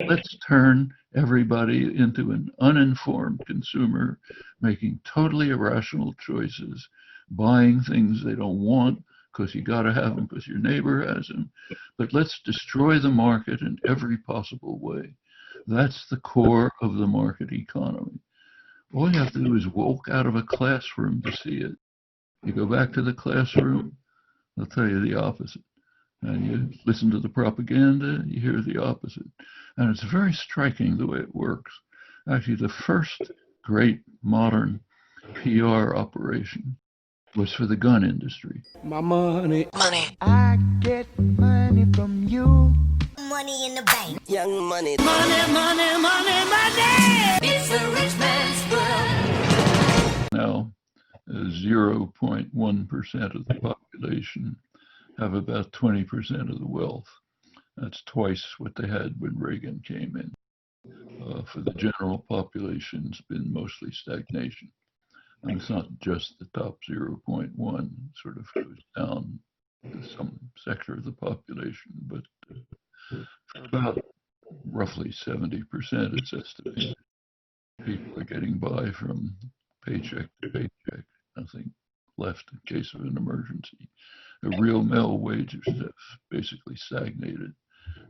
Let's turn everybody into an uninformed consumer, making totally irrational choices, buying things they don't want because you got to have them because your neighbor has them. But let's destroy the market in every possible way. That's the core of the market economy. All you have to do is walk out of a classroom to see it. You go back to the classroom, they'll tell you the opposite. And you listen to the propaganda, you hear the opposite. And it's very striking the way it works. Actually, the first great modern PR operation was for the gun industry. My money. I get money from you. Money in the bank. Young money. It's a rich man's world. Now, 0.1% of the population have about 20% of the wealth. That's twice what they had when Reagan came in. For the general population, it's been mostly stagnation. And it's not just the top 0.1, sort of goes down to some sector of the population, but for about roughly 70%, it's estimated, people are getting by from paycheck to paycheck, nothing left in case of an emergency. The real male wages have basically stagnated.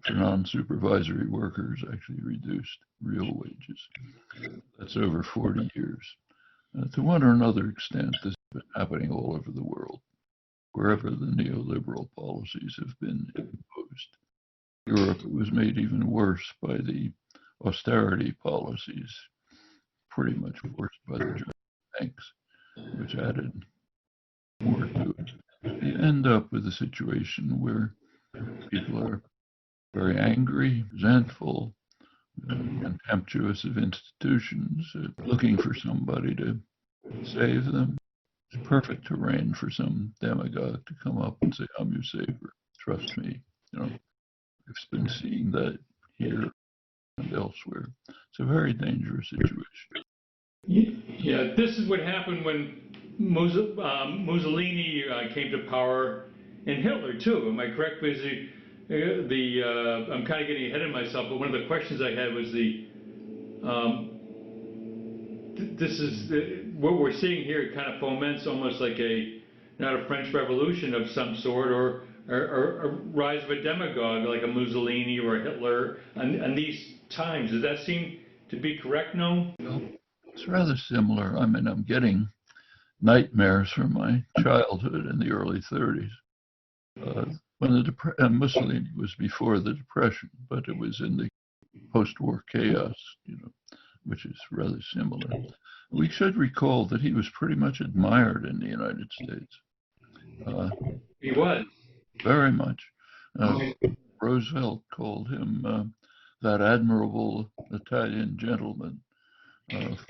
For non-supervisory workers, actually reduced real wages. That's over 40 years. To one or another extent, this has been happening all over the world, wherever the neoliberal policies have been imposed. Europe, it was made even worse by the austerity policies, pretty much worse by the German banks, which added more to it. You end up with a situation where people are very angry, resentful, contemptuous of institutions, looking for somebody to save them. It's perfect terrain for some demagogue to come up and say, I'm your savior, trust me. I've been seeing that here and elsewhere. It's a very dangerous situation. Yeah, this is what happened when Mussolini came to power, and Hitler too. Am I correct? Because I'm kind of getting ahead of myself, but one of the questions I had was this is what we're seeing here. It kind of foments almost like not a French Revolution of some sort, or a rise of a demagogue like a Mussolini or a Hitler on these times. Does that seem to be correct, Noam? Well, it's rather similar. I mean, I'm getting nightmares from my childhood in the early 30s. When Mussolini was before the Depression, but it was in the post-war chaos, which is rather similar. We should recall that he was pretty much admired in the United States. He was. Very much. Roosevelt called him that admirable Italian gentleman.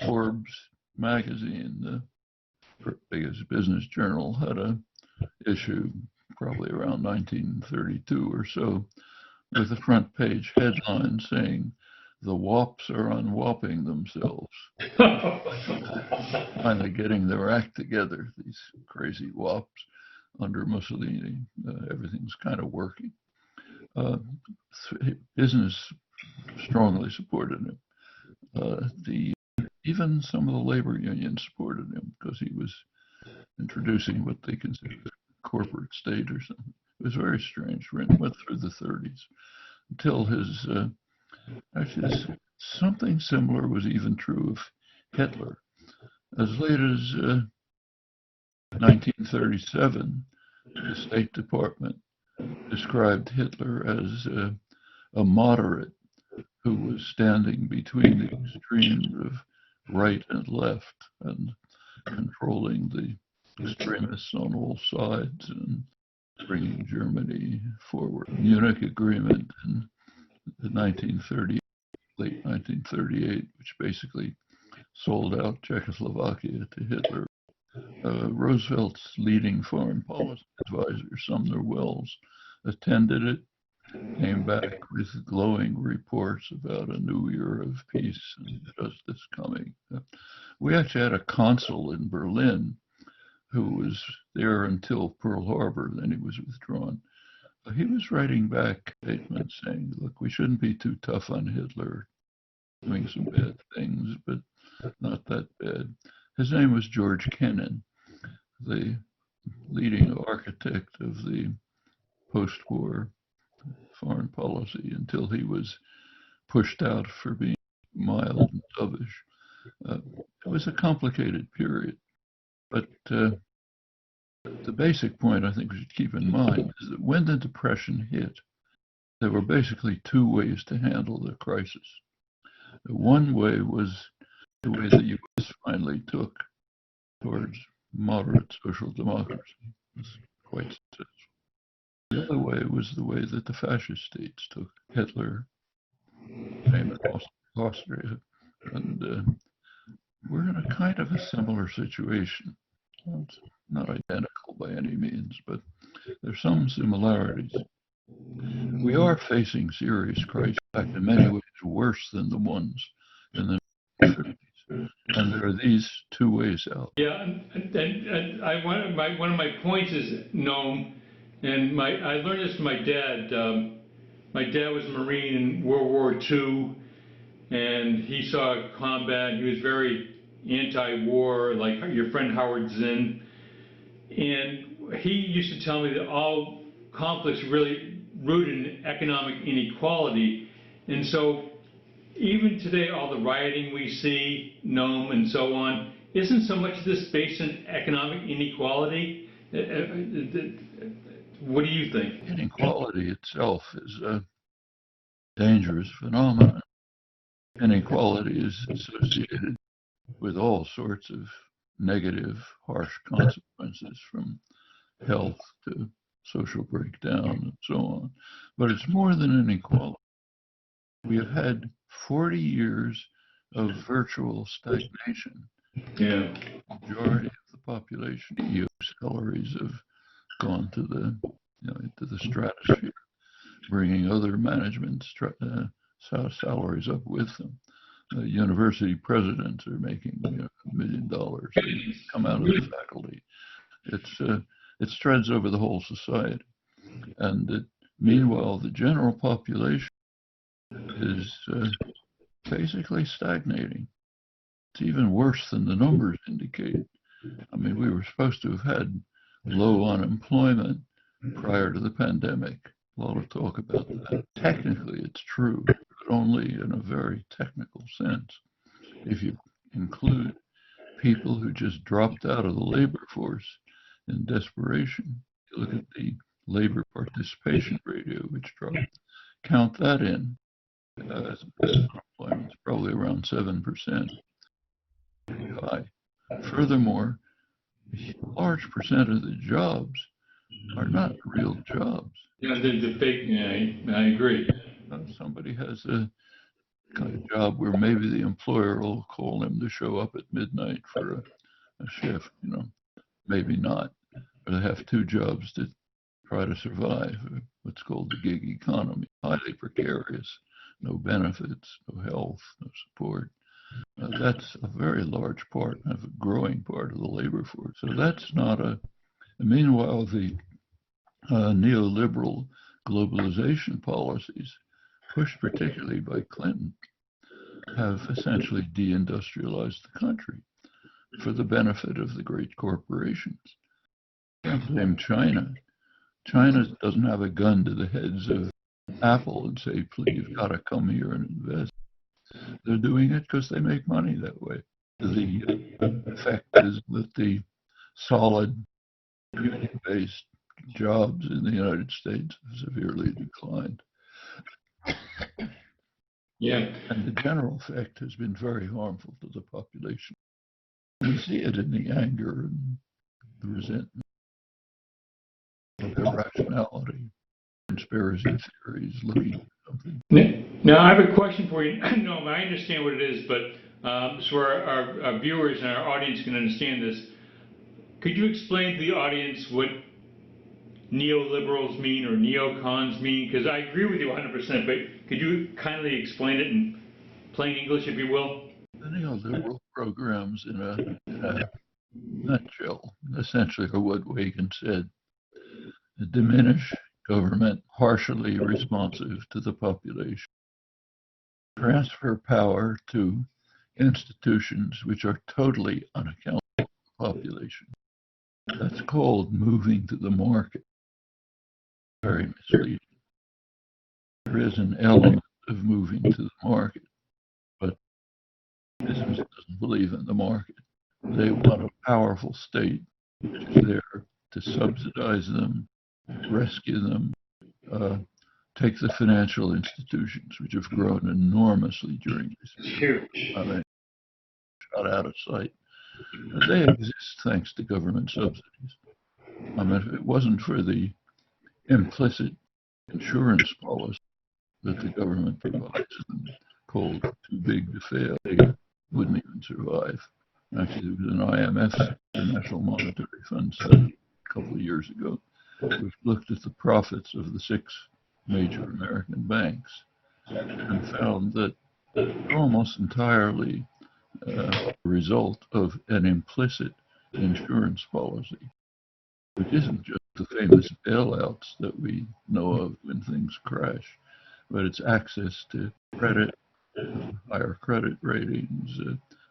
Forbes magazine, the biggest business journal, had an issue probably around 1932 or so, with a front page headline saying, "The wops are unwopping themselves." Finally getting their act together, these crazy wops under Mussolini. Everything's kind of working. Business strongly supported him. Even some of the labor unions supported him because he was introducing what they considered a corporate state or something. It was very strange. Went through the 30s until his, actually something similar was even true of Hitler. As late as 1937, the State Department described Hitler as a moderate who was standing between the extremes of right and left and controlling the extremists on all sides and bringing Germany forward. Munich Agreement in the late 1938, which basically sold out Czechoslovakia to Hitler. Roosevelt's leading foreign policy advisor, Sumner Welles, attended it, came back with glowing reports about a new era of peace and justice coming. We actually had a consul in Berlin who was there until Pearl Harbor, then he was withdrawn, He was writing back statements saying, look, we shouldn't be too tough on Hitler, doing some bad things, but not that bad. His name was George Kennan, the leading architect of the post-war foreign policy until he was pushed out for being mild and dovish. It was a complicated period, but the basic point I think we should keep in mind is that when the Depression hit, there were basically two ways to handle the crisis. One way was the way the U.S. finally took towards moderate social democracy. It was quite successful. The other way was the way that the fascist states took. Hitler came in Austria, and we're in a kind of a similar situation. It's not identical by any means, but there's some similarities. We are facing serious crises, in fact, in many ways worse than the ones in the 50s. And there are these two ways out. Yeah, and one of my points is, Noam, and I learned this from my dad. My dad was a Marine in World War II, and he saw combat. He was very anti-war, like your friend Howard Zinn. And he used to tell me that all conflicts really rooted in economic inequality. And so even today, all the rioting we see, Noam, and so on, isn't so much this based on economic inequality? What do you think? Inequality itself is a dangerous phenomenon. Inequality is associated with all sorts of negative, harsh consequences, from health to social breakdown and so on. But it's more than inequality. We have had 40 years of virtual stagnation. Yeah. The majority of the population, EU salaries have gone to into the stratosphere, bringing other management salaries up with them. University presidents are making $1 million. They come out of the faculty. It spreads over the whole society, and meanwhile, the general population is basically stagnating. It's even worse than the numbers indicate. I mean, we were supposed to have had low unemployment prior to the pandemic. A lot of talk about that. Technically, it's true, but only in a very technical sense. If you include people who just dropped out of the labor force in desperation, you look at the labor participation ratio, which dropped, count that in. Unemployment is probably around 7%. High. Furthermore, a large percent of the jobs are not real jobs. Yeah, the fake. Yeah, I agree. Somebody has a kind of job where maybe the employer will call him to show up at midnight for a shift. Maybe not. Or they have two jobs to try to survive. What's called the gig economy. Highly precarious. No benefits, no health, no support. That's a very large part, a growing part of the labor force. So that's not meanwhile, the neoliberal globalization policies, pushed particularly by Clinton, have essentially deindustrialized the country for the benefit of the great corporations. Can't blame China. China doesn't have a gun to the heads of Apple and say, please, you've got to come here and invest. They're doing it because they make money that way. The effect is that the solid union-based jobs in the United States have severely declined. Yeah. And the general effect has been very harmful to the population. We see it in the anger and the resentment, the irrationality, conspiracy theories, looking at something. Now, I have a question for you. No, I understand what it is, but so our viewers and our audience can understand this. Could you explain to the audience what neoliberals mean or neocons mean? Because I agree with you 100%, but could you kindly explain it in plain English, if you will? The neoliberal programs, in a nutshell, essentially are what Reagan said: diminish government partially responsive to the population. Transfer power to institutions which are totally unaccountable to the population. That's called moving to the market. Very misleading. There is an element of moving to the market, but business doesn't believe in the market. They want a powerful state which is there to subsidize them, rescue them, take the financial institutions, which have grown enormously during this period. I mean, shot out of sight. They exist thanks to government subsidies. I mean, if it wasn't for the implicit insurance policy that the government provides them, called too big to fail, they wouldn't even survive. Actually, there was an IMF, International Monetary Fund, study a couple of years ago, which looked at the profits of the 6 major American banks and found that they're almost entirely a result of an implicit insurance policy, which isn't just the famous bailouts that we know of when things crash, but it's access to credit, higher credit ratings,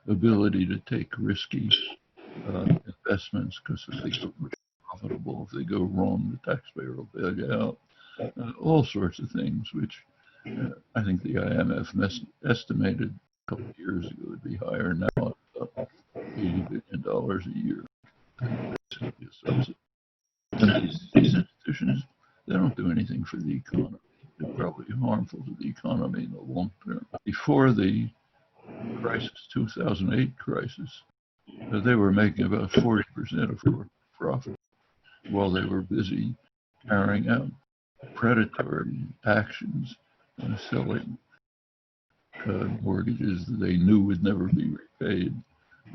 ability to take risky investments because if they go profitable, if they go wrong, the taxpayer will bail you out. All sorts of things, which I think the IMF estimated a couple of years ago would be higher. Now it's up $80 billion a year. And these institutions, they don't do anything for the economy. They're probably harmful to the economy in the long term. Before the crisis, 2008 crisis, they were making about 40% of corporate profit while they were busy carrying out predatory actions and selling mortgages that they knew would never be repaid,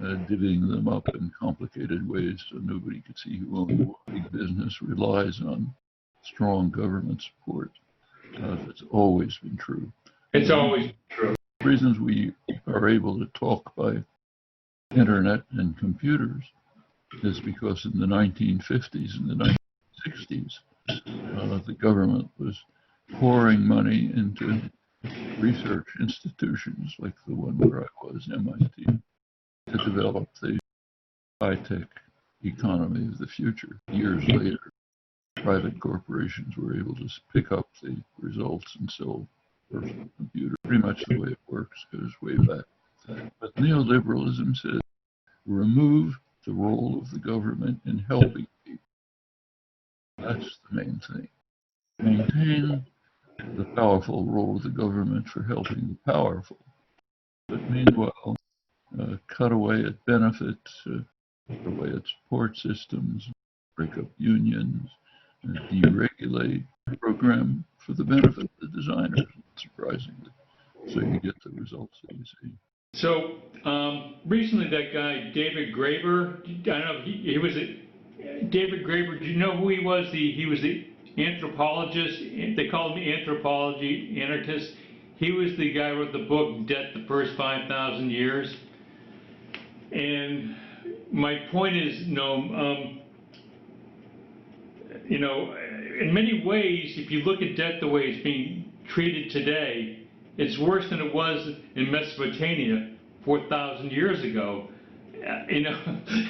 divvying them up in complicated ways so nobody could see who owned what. Big business relies on strong government support. That's always been true. It's always true. The reasons we are able to talk by internet and computers is because in the 1950s and the 1960s, the government was pouring money into research institutions like the one where I was, MIT, to develop the high-tech economy of the future. Years later, private corporations were able to pick up the results and sell personal computers. Pretty much the way it works goes way back. But neoliberalism says remove the role of the government in helping people. That's the main thing. Maintain the powerful role of the government for helping the powerful. But meanwhile, cut away at benefits, cut away at support systems, break up unions, deregulate the program for the benefit of the designers, surprisingly. So you get the results that you see. So recently that guy, David Graeber, I don't know, he was David Graeber, do you know who he was? He was the anthropologist, they called him anthropology anarchist. He was the guy who wrote the book, Debt, the First 5,000 Years. And my point is, Noam, you know, in many ways, if you look at debt the way it's being treated today, it's worse than it was in Mesopotamia 4,000 years ago. You know,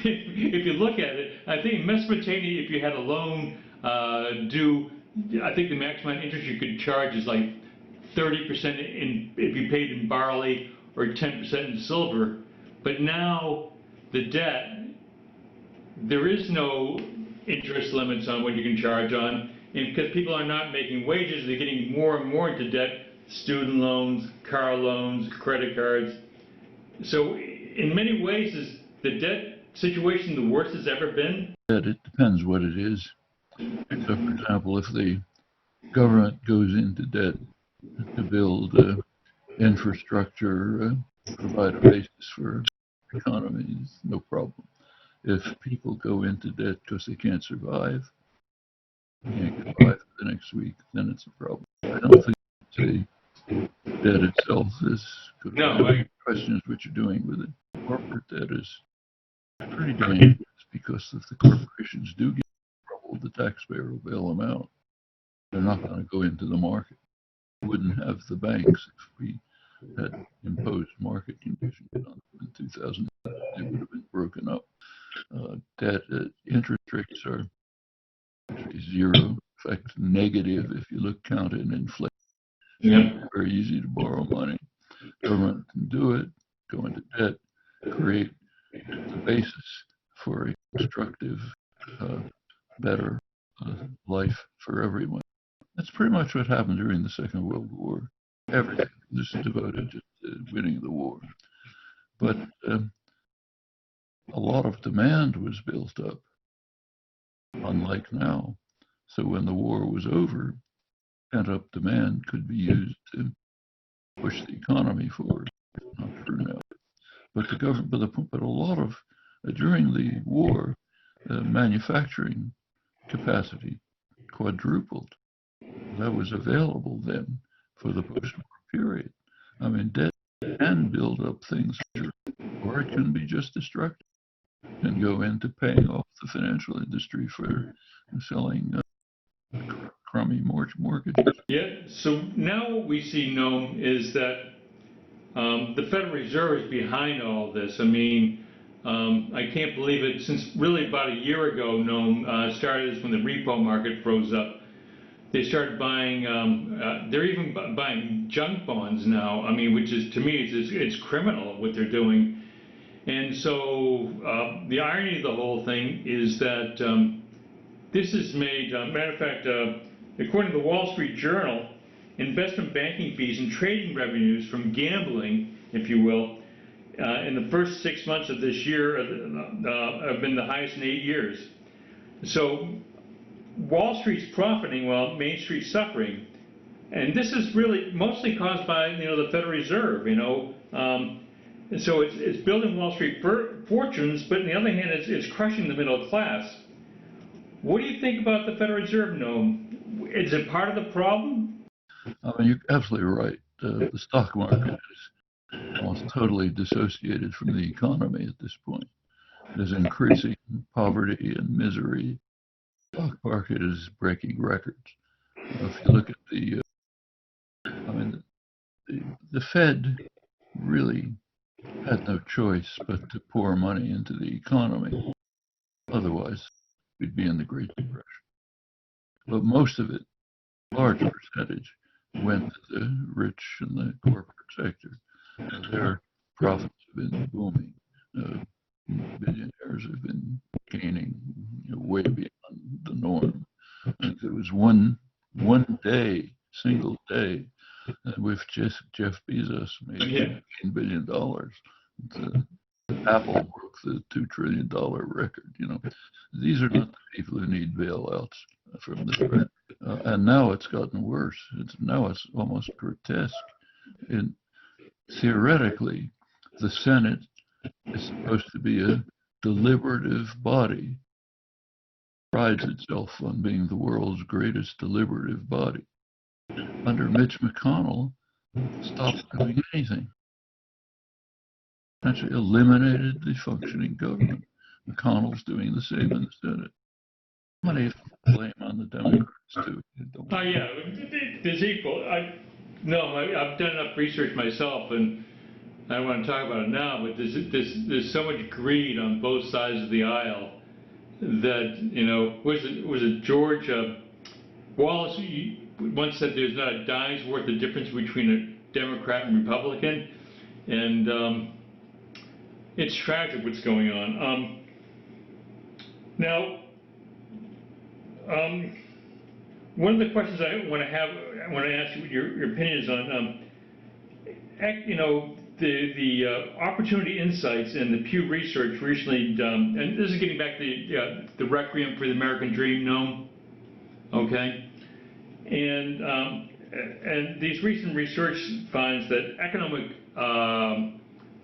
if you look at it, I think in Mesopotamia, if you had a loan due, I think the maximum interest you could charge is like 30% if you paid in barley or 10% in silver. But now the debt, there is no interest limits on what you can charge on, and because people are not making wages, they're getting more and more into debt. Student loans, car loans, credit cards. So in many ways, is the debt situation the worst it's ever been? It depends what it is. So, for example, if the government goes into debt to build infrastructure, provide a basis for economies, no problem. If people go into debt because they can't survive, can't get by for the next week, then it's a problem. I don't think it's debt itself is good. No, The question is what you're doing with it. Corporate debt is pretty dangerous because if the corporations do get in trouble, the taxpayer will bail them out. They're not going to go into the market. We wouldn't have the banks if we had imposed market conditions on them in 2000. They would have been broken up. Debt interest rates are zero, in fact negative if you count in inflation. Yeah. Very easy to borrow money. Government can do it, go into debt, create the basis for a constructive, better life for everyone. That's pretty much what happened during the Second World War. Everything was devoted to winning the war. But a lot of demand was built up, unlike now. So when the war was over, pent-up demand could be used to push the economy forward. Not true now. But the government, but a lot of during the war, manufacturing capacity quadrupled. That was available then for the post-war period. I mean, debt can build up things, or it can be just destructive and go into paying off the financial industry for selling crummy mortgages. Yeah. So now what we see, Noam, is that the Federal Reserve is behind all this. I mean, I can't believe it. Since really about a year ago, Noam, started when the repo market froze up. They started buying. They're even buying junk bonds now. I mean, which is to me, it's criminal what they're doing. And so the irony of the whole thing is that this is made. Matter of fact, according to the Wall Street Journal, investment banking fees and trading revenues from gambling, if you will, in the first 6 months of this year have been the highest in 8 years. So Wall Street's profiting while Main Street's suffering, and this is really mostly caused by the Federal Reserve. So it's building Wall Street fortunes, but on the other hand, it's crushing the middle class. What do you think about the Federal Reserve, Noam? Is it part of the problem? I mean, you're absolutely right. The stock market is almost totally dissociated from the economy at this point. There's increasing poverty and misery. The stock market is breaking records. If you look at the Fed really had no choice but to pour money into the economy. Otherwise, we'd be in the Great Depression. But most of it, large percentage, went to the rich and the corporate sector. Their profits have been booming. Billionaires have been gaining way beyond the norm. I think there was one day, single day, with Jeff Bezos made $15 billion. Apple broke the $2 trillion record. These are not the people who need bailouts from the Fed. And now it's gotten worse. Now it's almost grotesque. And theoretically, the Senate is supposed to be a deliberative body. Prides itself on being the world's greatest deliberative body. Under Mitch McConnell, stopped doing anything. Actually eliminated the functioning government. McConnell's doing the same in the Senate. How many blame on the Democrats too? Oh yeah, there's equal. I've done enough research myself, and I don't want to talk about it now. But there's so much greed on both sides of the aisle that was it George Wallace once said there's not a dime's worth of difference between a Democrat and Republican, and it's tragic what's going on. Now, one of the questions I want to ask you your opinions on, the Opportunity Insights and the Pew Research recently, and this is getting back to the Requiem for the American Dream, Noam, okay? And these recent research finds that economic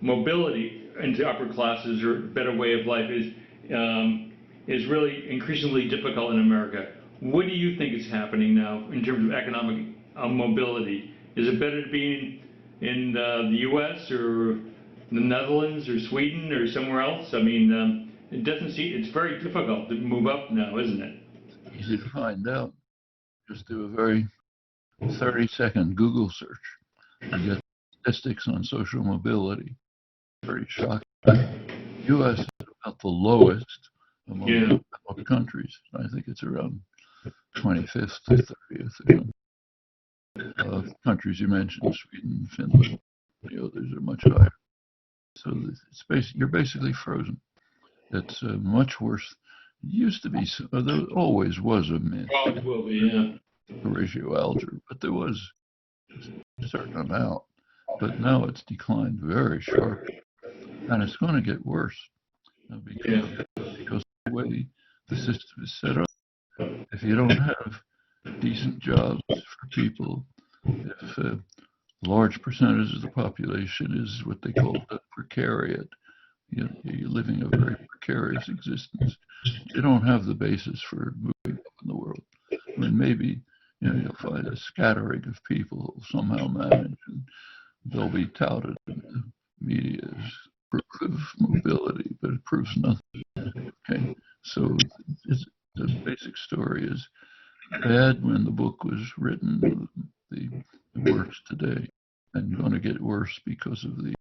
mobility into upper classes or better way of life is really increasingly difficult in America. What do you think is happening now in terms of economic mobility? Is it better to be in the U.S. or the Netherlands or Sweden or somewhere else? I mean, it's very difficult to move up now, isn't it? Easy to find out. Just do a very 30-second Google search. You get statistics on social mobility. Very shocking. U.S. is about the lowest among developed countries. I think it's around 25th to 30th. Countries you mentioned, Sweden, Finland, the others are much higher. So you're basically frozen. It's much worse. It used to be, there always was a myth. Probably will be, Horatio Alger, but there was a certain amount. But now it's declined very sharply, and it's going to get worse because the way the system is set up, if you don't have decent jobs for people, if a large percentage of the population is what they call the precariat, you're living a very precarious existence, you don't have the basis for moving up in the world. I mean, maybe you'll find a scattering of people who will somehow manage, and they'll be touted in the media as proof of mobility, but it proves nothing. Okay, so the basic story is bad when the book was written. It works today, and going to get worse because of the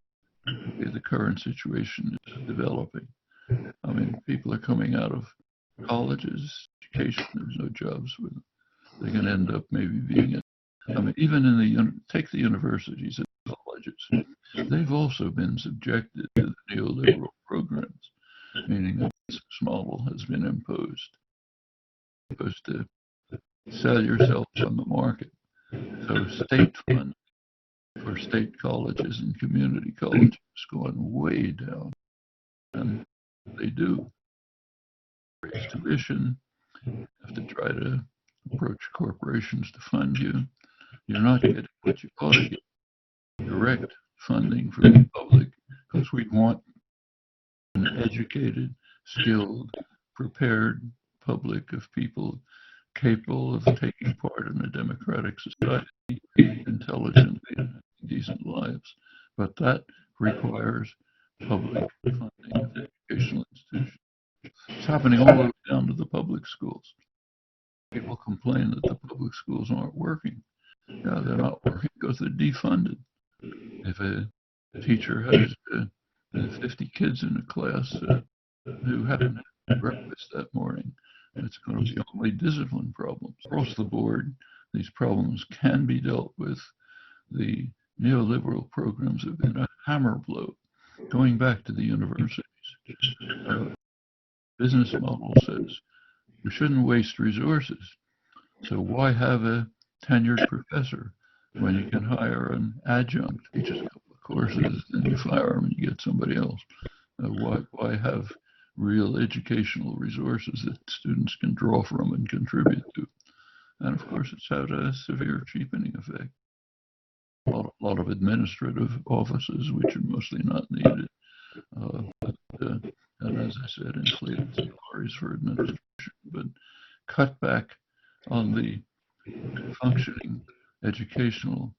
current situation is developing. I mean, people are coming out of colleges, education. There's no jobs with them. They're going to end up maybe being even in take the universities and colleges, they've also been subjected to the neoliberal programs, meaning that this model has been imposed. Supposed to sell yourself on the market. So state funds for state colleges and community colleges is going way down, and they do raise tuition, have to try to approach corporations to fund you. You're not getting what you ought to get, direct funding from the public, because we want an educated, skilled, prepared public of people capable of taking part in a democratic society, intelligent, decent lives. But that requires public funding of educational institutions. It's happening all the way down to the public schools. People complain that the public schools aren't working. Yeah, they're not working because they're defunded. If a teacher has 50 kids in a class who haven't had breakfast that morning, it's going to be only discipline problems. Across the board, these problems can be dealt with. The neoliberal programs have been a hammer blow. Going back to the universities, business model says we shouldn't waste resources. So why have a tenured professor when you can hire an adjunct, teaches a couple of courses, and you fire them and you get somebody else? Why have real educational resources that students can draw from and contribute to? And of course, it's had a severe cheapening effect. A lot of administrative offices, which are mostly not needed. And as I said, inflated salaries for administration, but cut back on the functioning educational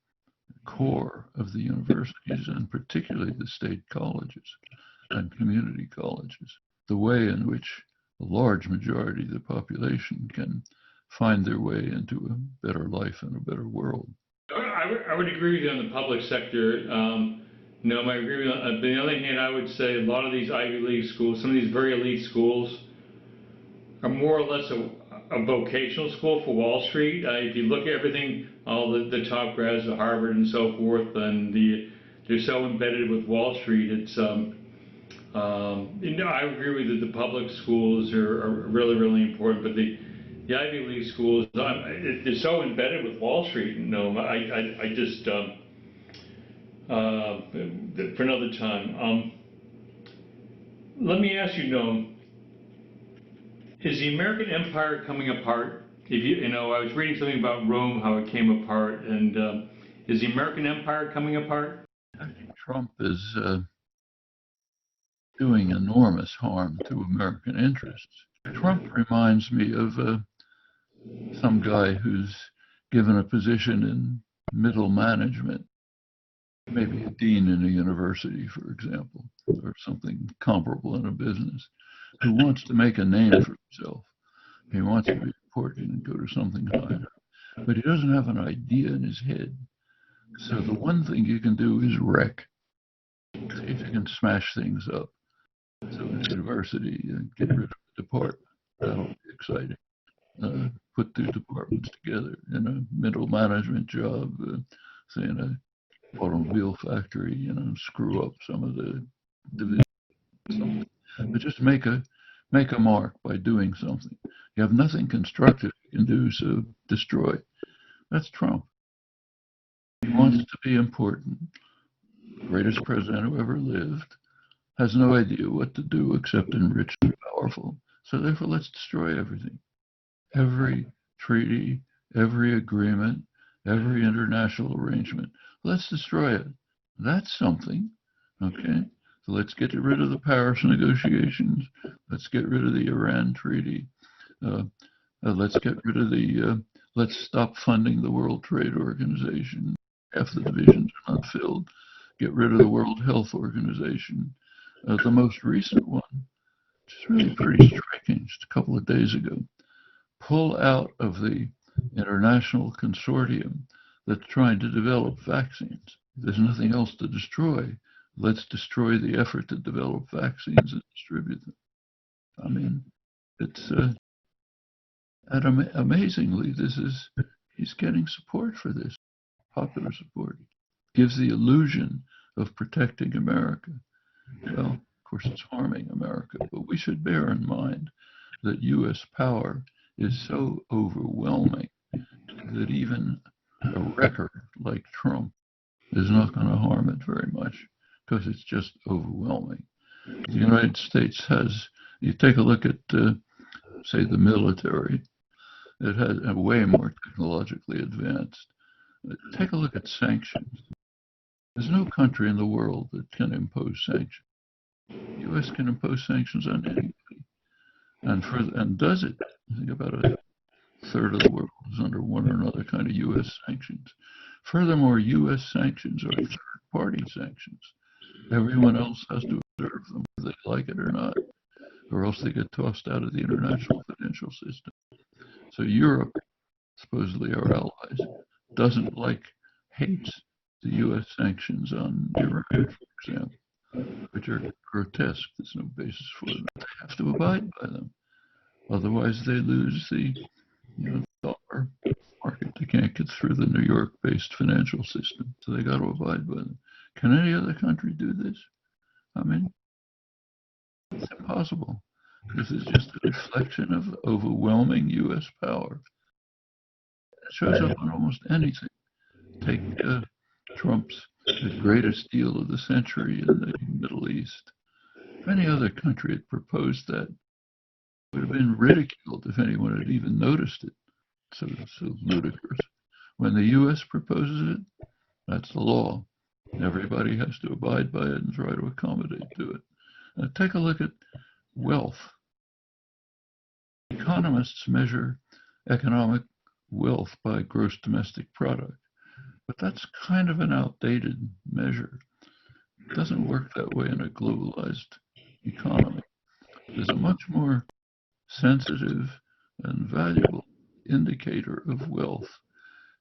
core of the universities, and particularly the state colleges and community colleges, the way in which a large majority of the population can find their way into a better life and a better world. I would agree with you on the public sector. No, I agree with you. But on the other hand, I would say a lot of these Ivy League schools, some of these very elite schools, are more or less a vocational school for Wall Street. If you look at everything, all the top grads at Harvard and so forth, and they're so embedded with Wall Street. It's I agree with you that the public schools are really, really important, but the Ivy League schools, they're so embedded with Wall Street. No, I just for another time. Let me ask you, Noam, is the American empire coming apart? If I was reading something about Rome, how it came apart, and is the American empire coming apart? I think Trump is doing enormous harm to American interests. Trump reminds me of some guy who's given a position in middle management, maybe a dean in a university, for example, or something comparable in a business, who wants to make a name for himself. He wants to be important and go to something higher. but he doesn't have an idea in his head. So the one thing you can do is wreck. See if you can smash things up. So in university, get rid of the department. That'll be exciting. Put two departments together in a middle management job, say in an automobile factory, screw up some of the divisions. But just make a mark by doing something. You have nothing constructive you can do, so destroy. That's Trump. He wants to be important. Greatest president who ever lived. Has no idea what to do except enrich the powerful. So therefore, let's destroy everything. Every treaty, every agreement, every international arrangement. Let's destroy it. That's something. Okay? So let's get rid of the Paris negotiations. Let's get rid of the Iran treaty. Let's get rid of let's stop funding the World Trade Organization. Half the divisions are not filled. Get rid of the World Health Organization. The most recent one, which is really pretty striking, just a couple of days ago, pull out of the international consortium that's trying to develop vaccines. There's nothing else to destroy. Let's destroy the effort to develop vaccines and distribute them. I mean, it's amazingly, he's getting support for this, popular support. Gives the illusion of protecting America. Well, of course, it's harming America, but we should bear in mind that U.S. power is so overwhelming that even a wrecker like Trump is not going to harm it very much because it's just overwhelming. The United States has, you take a look at, say, the military, it has way more technologically advanced. Take a look at sanctions. There's no country in the world that can impose sanctions. The U.S. can impose sanctions on anybody, and does it. I think about a third of the world is under one or another kind of U.S. sanctions. Furthermore, U.S. sanctions are third-party sanctions. Everyone else has to observe them, whether they like it or not, or else they get tossed out of the international financial system. So Europe, supposedly our allies, doesn't like, hates the U.S. sanctions on Iran, for example, which are grotesque. There's no basis for them. They have to abide by them. Otherwise, they lose the dollar market. They can't get through the New York-based financial system, so they got to abide by them. Can any other country do this? I mean, it's impossible. This is just a reflection of overwhelming U.S. power. It shows up on almost anything. Take Trump's the greatest deal of the century in the Middle East. If any other country had proposed that, it would have been ridiculed if anyone had even noticed it. So ludicrous. When the U.S. proposes it, that's the law. Everybody has to abide by it and try to accommodate to it. Take a look at wealth. Economists measure economic wealth by gross domestic product, but that's kind of an outdated measure. It doesn't work that way in a globalized economy. There's a much more sensitive and valuable indicator of wealth.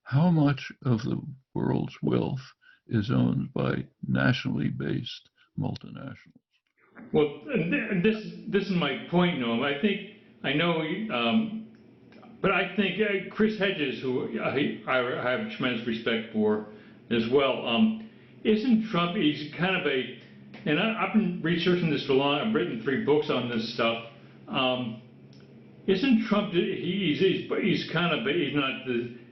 How much of the world's wealth is owned by nationally based multinationals? Well, this is my point, Noam. I know, but I think Chris Hedges, who I have tremendous respect for as well, isn't Trump? He's kind of and I've been researching this for long. I've written 3 books on this stuff. Isn't Trump? He's kind of he's not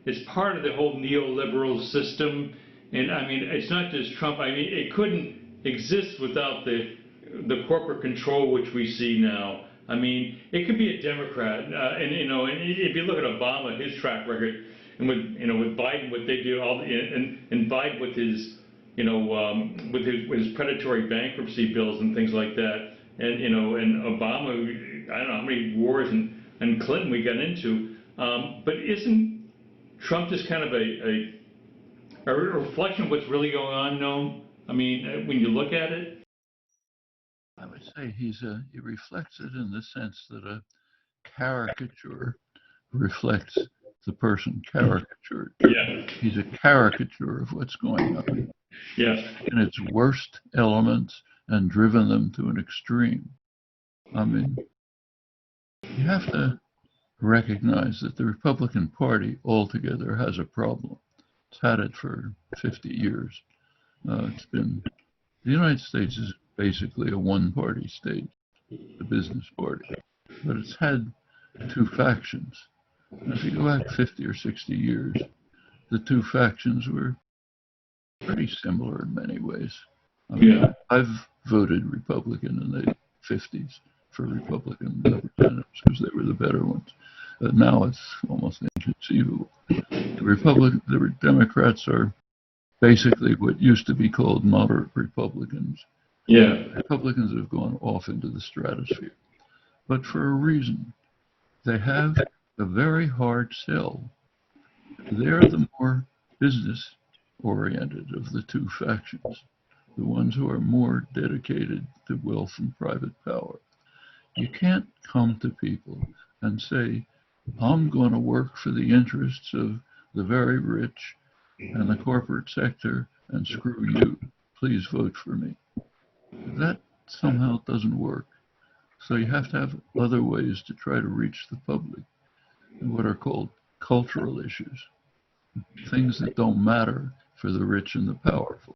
it's part of the whole neoliberal system, and I mean it's not just Trump. I mean it couldn't exist without the corporate control which we see now. I mean it could be a Democrat, and if you look at Obama, his track record, and with Biden, what they do, and Biden with his with his predatory bankruptcy bills and things like that, and and Obama, I don't know how many wars and Clinton we got into, but isn't Trump just kind of a reflection of what's really going on, Noam? I mean, when you look at it? I would say he reflects it in the sense that a caricature reflects the person caricatured. Yeah. He's a caricature of what's going on Yeah. in its worst elements and driven them to an extreme. I mean, you have to recognize that the Republican Party altogether has a problem. It's had it for 50 years. The United States is basically a one-party state, the business party, but it's had two factions. And if you go back 50 or 60 years, the two factions were pretty similar in many ways. I mean, Yeah. I've voted Republican in the 50s for Republican representatives because they were the better ones. Now it's almost inconceivable. The Democrats are basically what used to be called moderate Republicans. Yeah. Republicans have gone off into the stratosphere, but for a reason. They have a very hard sell. They're the more business-oriented of the two factions, the ones who are more dedicated to wealth and private power. You can't come to people and say, I'm going to work for the interests of the very rich and the corporate sector, and screw you. Please vote for me. That somehow doesn't work. So you have to have other ways to try to reach the public, and what are called cultural issues, things that don't matter for the rich and the powerful,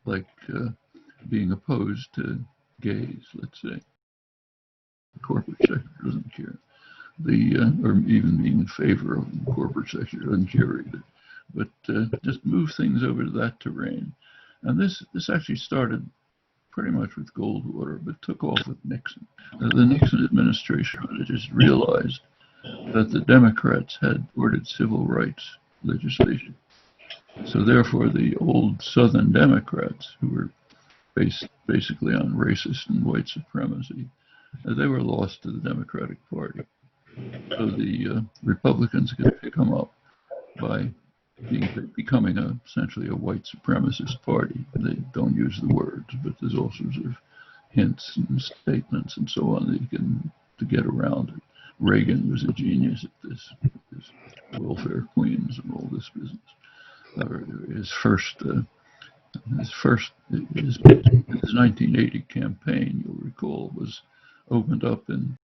like being opposed to gays, let's say. The corporate sector doesn't care. Or even being in favor of the corporate sector doesn't care either. But just move things over to that terrain. And this actually started pretty much with Goldwater, but took off with Nixon. The Nixon administration had just realized that the Democrats had ordered civil rights legislation. So therefore, the old Southern Democrats, who were based basically on racist and white supremacy, they were lost to the Democratic Party. So the Republicans could pick them up by becoming essentially a white supremacist party. They don't use the words, but there's all sorts of hints and statements and so on that you can to get around it. Reagan was a genius at this, his welfare queens and all this business. His 1980 campaign, you'll recall, was opened up in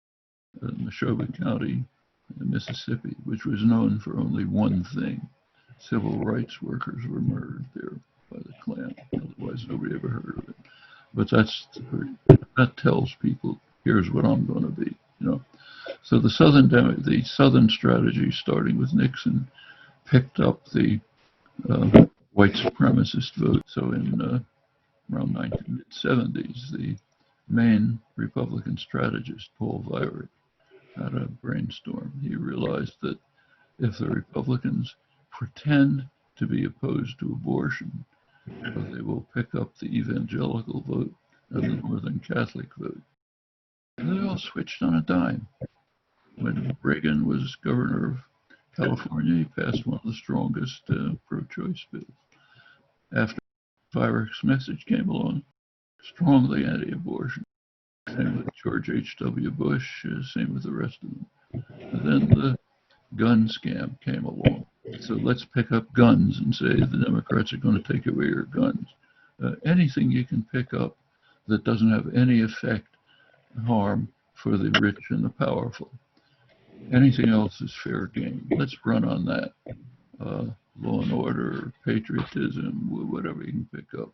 Neshoba County, Mississippi, which was known for only one thing. Civil rights workers were murdered there by the Klan. Otherwise, nobody ever heard of it. But that tells people, here's what I'm going to be, you know. So the Southern strategy, starting with Nixon, picked up the white supremacist vote. So in around 1970s, the main Republican strategist, Paul Weyrich, had a brainstorm. He realized that if the Republicans pretend to be opposed to abortion, they will pick up the evangelical vote and the Northern Catholic vote. And they all switched on a dime. When Reagan was governor of California, he passed one of the strongest pro-choice bills. After Weyrich's message came along, strongly anti-abortion. Same with George H.W. Bush, same with the rest of them. And then the gun scam came along. So let's pick up guns and say the Democrats are going to take away your guns. Anything you can pick up that doesn't have any effect, harm for the rich and the powerful. Anything else is fair game. Let's run on that. Law and order, patriotism, whatever you can pick up.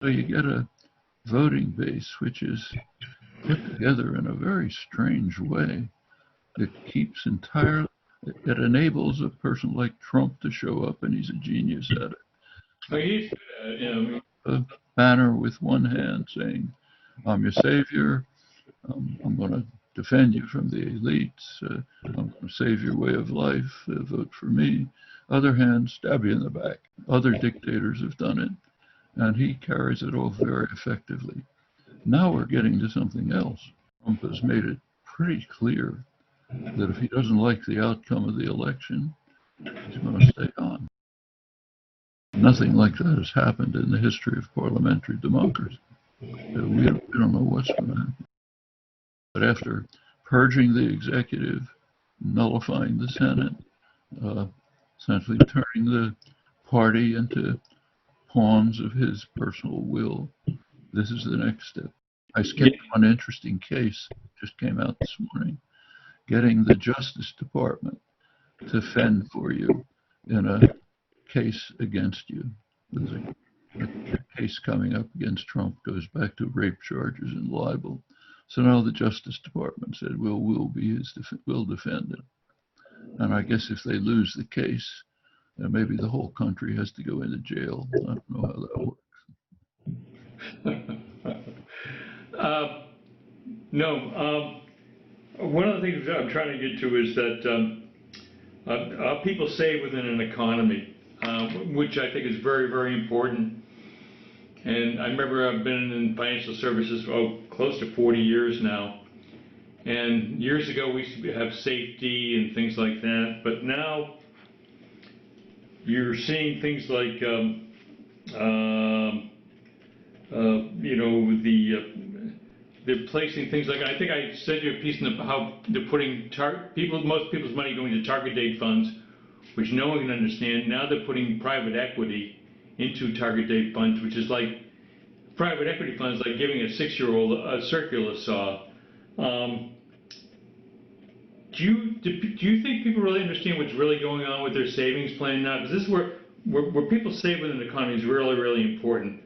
So you get a voting base which is put together in a very strange way. It enables a person like Trump to show up, and he's a genius at it. Oh, he's good at it, you know. A banner with one hand saying, I'm your savior, I'm going to defend you from the elites, I'm going to save your way of life, vote for me. Other hand, stab you in the back. Other dictators have done it, and he carries it off very effectively. Now we're getting to something else. Trump has made it pretty clear that if he doesn't like the outcome of the election, he's going to stay on. Nothing like that has happened in the history of parliamentary democracy. We don't know what's going to happen. But after purging the executive, nullifying the Senate, essentially turning the party into pawns of his personal will. This is the next step. I skipped one interesting case, just came out this morning, getting the Justice Department to fend for you in a case against you. There's a case coming up against Trump, goes back to rape charges and libel. So now the Justice Department said, we'll defend him. And I guess if they lose the case, maybe the whole country has to go into jail. I don't know how that works. No, one of the things I'm trying to get to is that people save within an economy, which I think is very, very important. And I remember I've been in financial services close to 40 years now. And years ago we used to have safety and things like that, but now you're seeing things like they're placing things like, I think I said to you a piece in how they're putting most people's money going to target date funds, which no one can understand. Now they're putting private equity into target date funds, which is like private equity funds, like giving a 6-year-old a circular saw. Do you think people really understand what's really going on with their savings plan now? Because this is where people save within the economy is really, really important.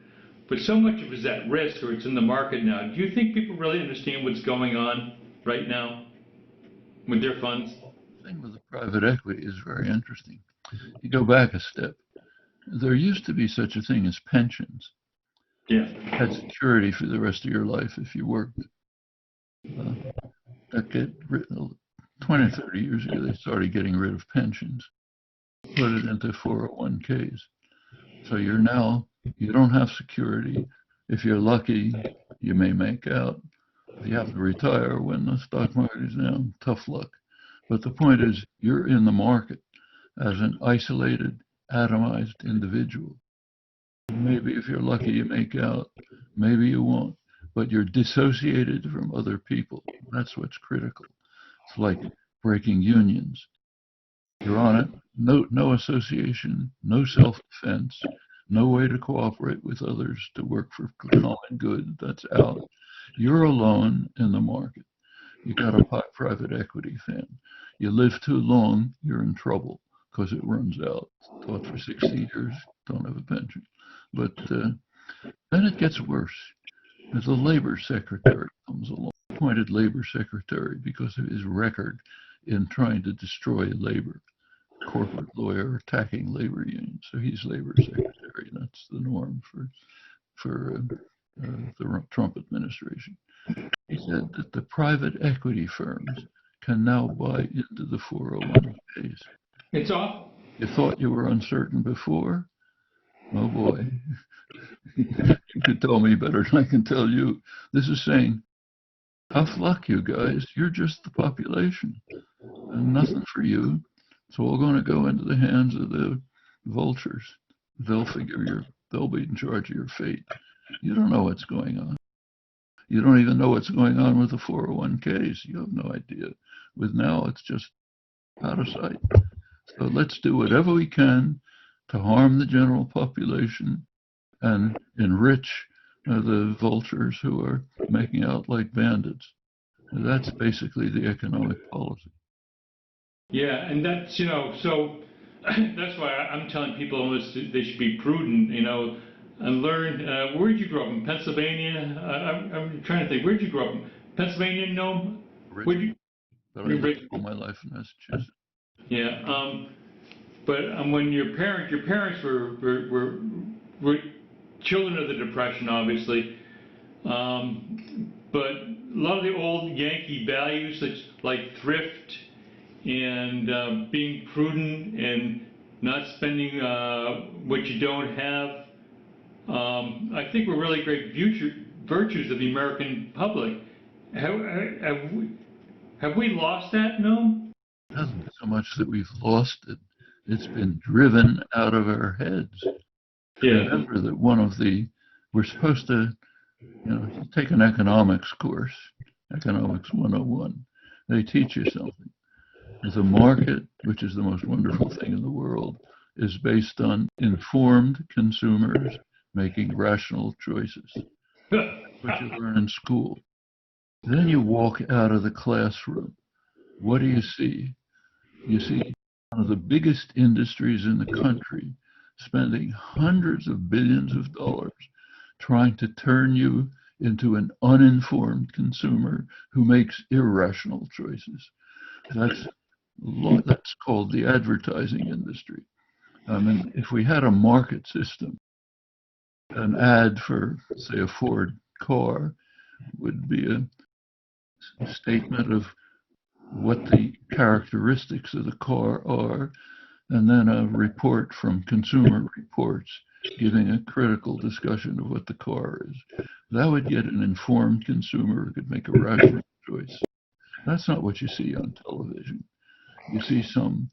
But so much of it is at risk, or it's in the market now. Do you think people really understand what's going on right now with their funds? The thing with the private equity is very interesting. You go back a step. There used to be such a thing as pensions. Yeah. You had security for the rest of your life if you worked. 20, 30 years ago, they started getting rid of pensions, put it into 401ks. So you don't have security. If you're lucky, you may make out. If you have to retire when the stock market is down, tough luck. But the point is, you're in the market as an isolated, atomized individual. Maybe if you're lucky, you make out. Maybe you won't. But you're dissociated from other people. That's what's critical. It's like breaking unions. You're on it. No association, no self-defense, no way to cooperate with others to work for common good. That's out. You're alone in the market. You got a private equity fan. You live too long, you're in trouble because it runs out. Taught for 60 years, don't have a pension. But then it gets worse. As the labor secretary comes along, appointed labor secretary because of his record in trying to destroy labor. Corporate lawyer attacking labor unions, so he's labor secretary. That's the norm for the Trump administration. He said that the private equity firms can now buy into the 401ks. It's awful. You thought you were uncertain before? Oh boy. You could tell me better than I can tell you. This is saying, tough luck, you guys. You're just the population. And nothing for you. It's all going to go into the hands of the vultures. They'll be in charge of your fate. You don't know what's going on. You don't even know what's going on with the 401ks. You have no idea. With now, it's just out of sight. So let's do whatever we can to harm the general population and enrich the vultures who are making out like bandits. And that's basically the economic policy. Yeah, and that's, so that's why I'm telling people they should be prudent, and learn. Where did you grow up? In Pennsylvania? I'm trying to think. Where did you grow up? Pennsylvania, Noam? But I lived all my life in Massachusetts. Yeah, but when your parents were children of the Depression, obviously, but a lot of the old Yankee values, like thrift and being prudent and not spending what you don't have, I think were really great virtues of the American public. Have we lost that, no? It hasn't so much that we've lost it. It's been driven out of our heads. Yeah. Remember that we're supposed to, take an economics course, Economics 101. They teach you something. is a market, which is the most wonderful thing in the world, is based on informed consumers making rational choices, which you learn in school. Then you walk out of the classroom. What do you see? You see one of the biggest industries in the country spending hundreds of billions of dollars trying to turn you into an uninformed consumer who makes irrational choices. That's called the advertising industry. I mean, if we had a market system, an ad for, say, a Ford car would be a statement of what the characteristics of the car are, and then a report from Consumer Reports giving a critical discussion of what the car is. That would get an informed consumer who could make a rational choice. That's not what you see on television. You see some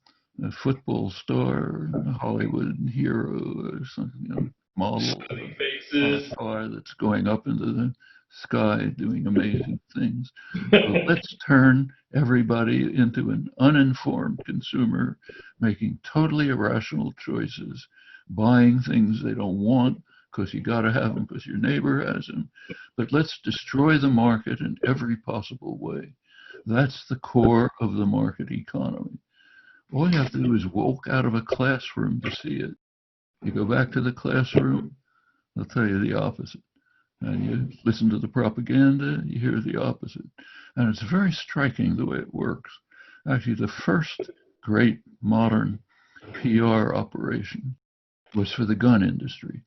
football star, Hollywood hero, or something, model on a car that's going up into the sky doing amazing things. So let's turn everybody into an uninformed consumer, making totally irrational choices, buying things they don't want because you got to have them because your neighbor has them. But let's destroy the market in every possible way. That's the core of the market economy. All you have to do is walk out of a classroom to see it. You go back to the classroom, they'll tell you the opposite. And you listen to the propaganda, you hear the opposite. And it's very striking the way it works. Actually, the first great modern PR operation was for the gun industry.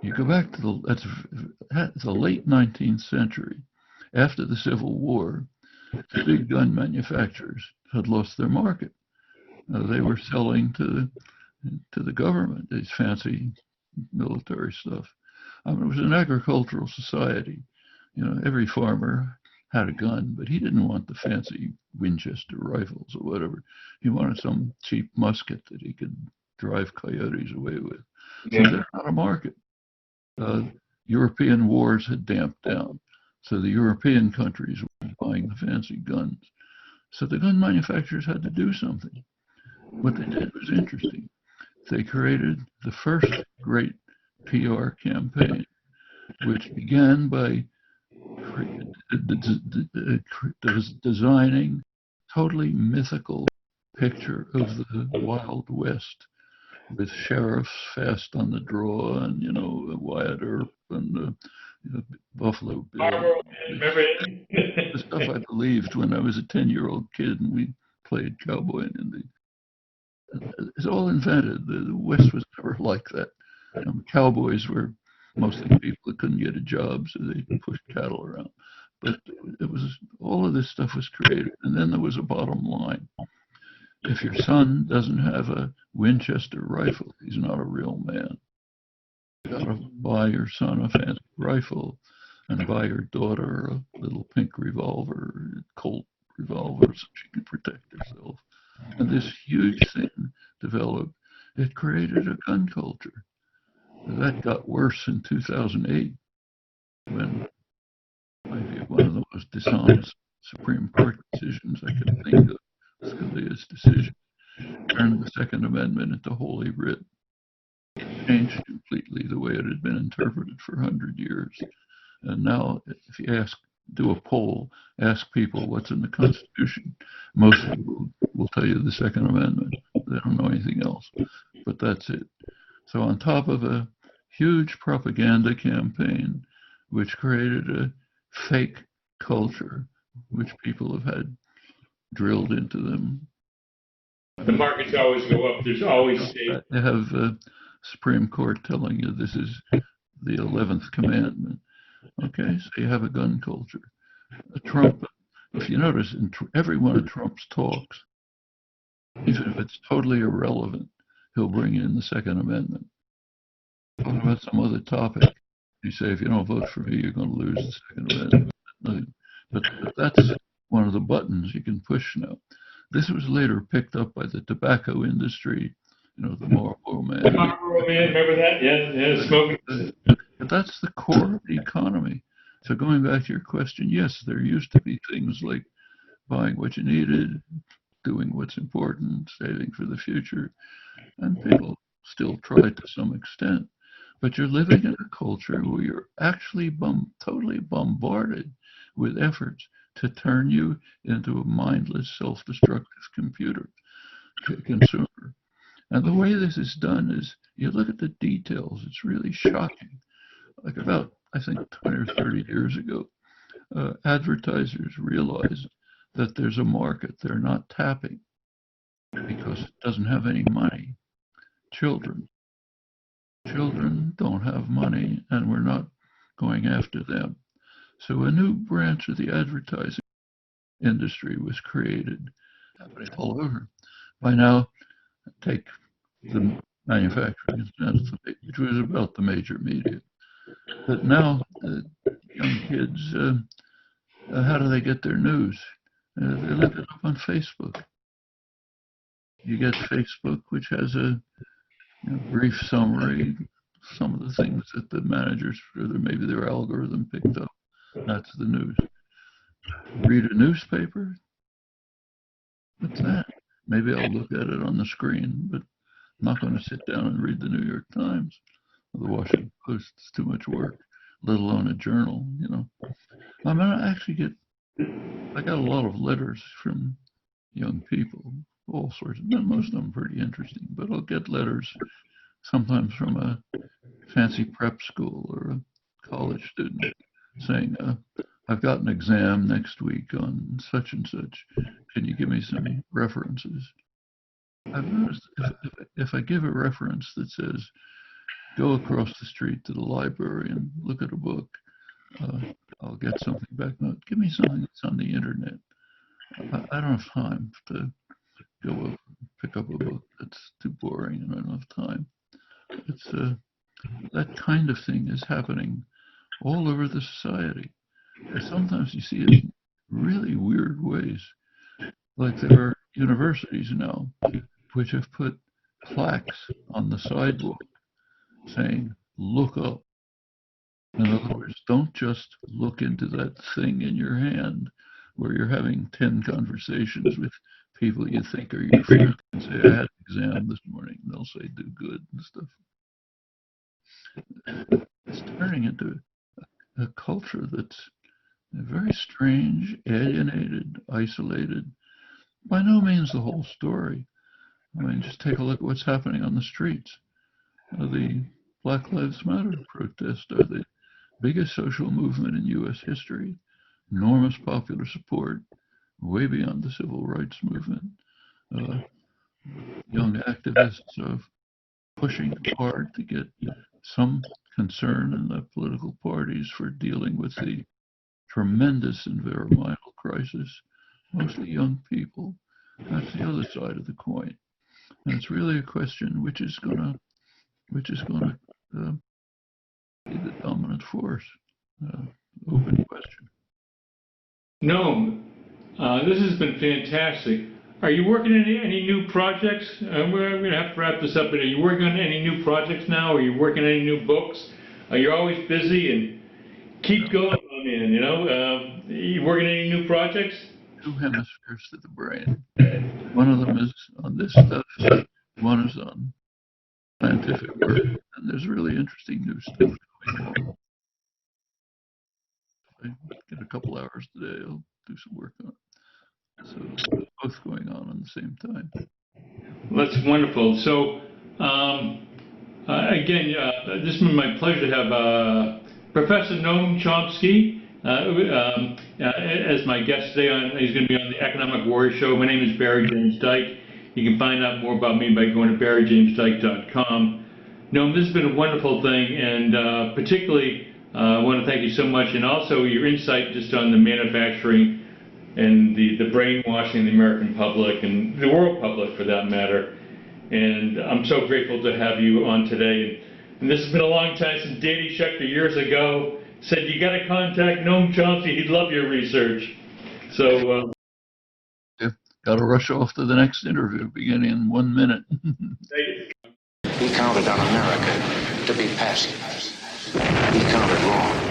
You go back to the late 19th century. After the Civil War, the big gun manufacturers had lost their market. They were selling to the government these fancy military stuff. I mean, it was an agricultural society. You know, every farmer had a gun, but he didn't want the fancy Winchester rifles or whatever. He wanted some cheap musket that he could drive coyotes away with. So they're not a market. European wars had damped down, so the European countries were buying the fancy guns. So the gun manufacturers had to do something. What they did was interesting. They created the first great PR campaign, which began by designing a totally mythical picture of the Wild West, with sheriffs fast on the draw, and Wyatt Earp and Buffalo Bill. The stuff I believed when I was a 10-year-old kid and we played cowboy and Indian. It's all invented. The West was never like that. Cowboys were mostly people that couldn't get a job, so they pushed cattle around. But it was all of this stuff was created, and then there was a bottom line. If your son doesn't have a Winchester rifle, he's not a real man. You got to buy your son a fancy rifle, and buy your daughter a little pink revolver, a Colt revolver, so she can protect herself. And this huge thing developed. It created a gun culture. That got worse in 2008, when maybe one of the most dishonest Supreme Court decisions I can think of, Scalia's decision, turned the Second Amendment into Holy Writ. It changed completely the way it had been interpreted for 100 years. And now, if you do a poll, ask people what's in the Constitution, most people will tell you the Second Amendment. They don't know anything else, but that's it. So on top of a huge propaganda campaign, which created a fake culture, which people have had drilled into them. The markets always go up. There's always state. They have the Supreme Court telling you this is the 11th commandment. Okay, so you have a gun culture. Trump, if you notice, in every one of Trump's talks, even if it's totally irrelevant, he'll bring in the Second Amendment. Talk about some other topic. You say, if you don't vote for me, you're going to lose the Second Amendment. But that's one of the buttons you can push now. This was later picked up by the tobacco industry, the Marlboro Man. The Marlboro Man, remember that? Yeah, smoking. But that's the core of the economy. So going back to your question, yes, there used to be things like buying what you needed, doing what's important, saving for the future, and people still try to some extent. But you're living in a culture where you're actually totally bombarded with efforts to turn you into a mindless, self-destructive consumer. And the way this is done is you look at the details, it's really shocking. Like about, I think, 20 or 30 years ago, advertisers realized that there's a market they're not tapping because it doesn't have any money. Children don't have money, and we're not going after them. So a new branch of the advertising industry was created, happening all over. By now, take the manufacturing, which was about the major media. But now, young kids, how do they get their news? They look it up on Facebook. You get Facebook, which has a brief summary, some of the things that the managers or maybe their algorithm picked up. That's the news. Read a newspaper? What's that? Maybe I'll look at it on the screen, but I'm not going to sit down and read the New York Times or the Washington Post. It's too much work, let alone a journal, I mean, I got a lot of letters from young people, all sorts of them, most of them pretty interesting, but I'll get letters sometimes from a fancy prep school or a college student saying, I've got an exam next week on such and such. Can you give me some references? I've noticed if I give a reference that says, go across the street to the library and look at a book, I'll get something back. No, give me something that's on the internet. I don't have time to go up, pick up a book that's too boring, and I don't have time. It's that kind of thing is happening all over the society. And sometimes you see it in really weird ways. Like there are universities now which have put plaques on the sidewalk saying, look up. In other words, don't just look into that thing in your hand where you're having 10 conversations with people you think are your friends and say, I had an exam this morning. And they'll say, do good and stuff. It's turning into a culture that's very strange, alienated, isolated. By no means the whole story. I mean, just take a look at what's happening on the streets. The Black Lives Matter protests are the biggest social movement in U.S. history. Enormous popular support, way beyond the civil rights movement. Young activists of pushing hard to get some concern in the political parties for dealing with the tremendous environmental crisis. Mostly young people. That's the other side of the coin. And it's really a question which is going to be the dominant force. Open question. Noam, this has been fantastic. Are you working on any new projects? We're going to have to wrap this up, but are you working on any new projects now? Are you working on any new books? You're always busy, and keep going, man, Are you working on any new projects? Two hemispheres to the brain. One of them is on this stuff, one is on scientific work, and there's really interesting new stuff going on. If I get a couple hours today, I'll do some work on it. So it's both going on the same time. That's wonderful. So, again, this has been my pleasure to have Professor Noam Chomsky as my guest today. He's going to be on the Economic Warrior Show. My name is Barry James Dyke. You can find out more about me by going to barrymjamesdyke.com. Noam, this has been a wonderful thing, and particularly I want to thank you so much, and also your insight just on the manufacturing and the brainwashing of the American public and the world public for that matter. And I'm so grateful to have you on today. And this has been a long time since Danny Schechter years ago said, you got to contact Noam Chomsky, he'd love your research. So got to rush off to the next interview beginning in 1 minute. He counted on America to be passive. He counted wrong.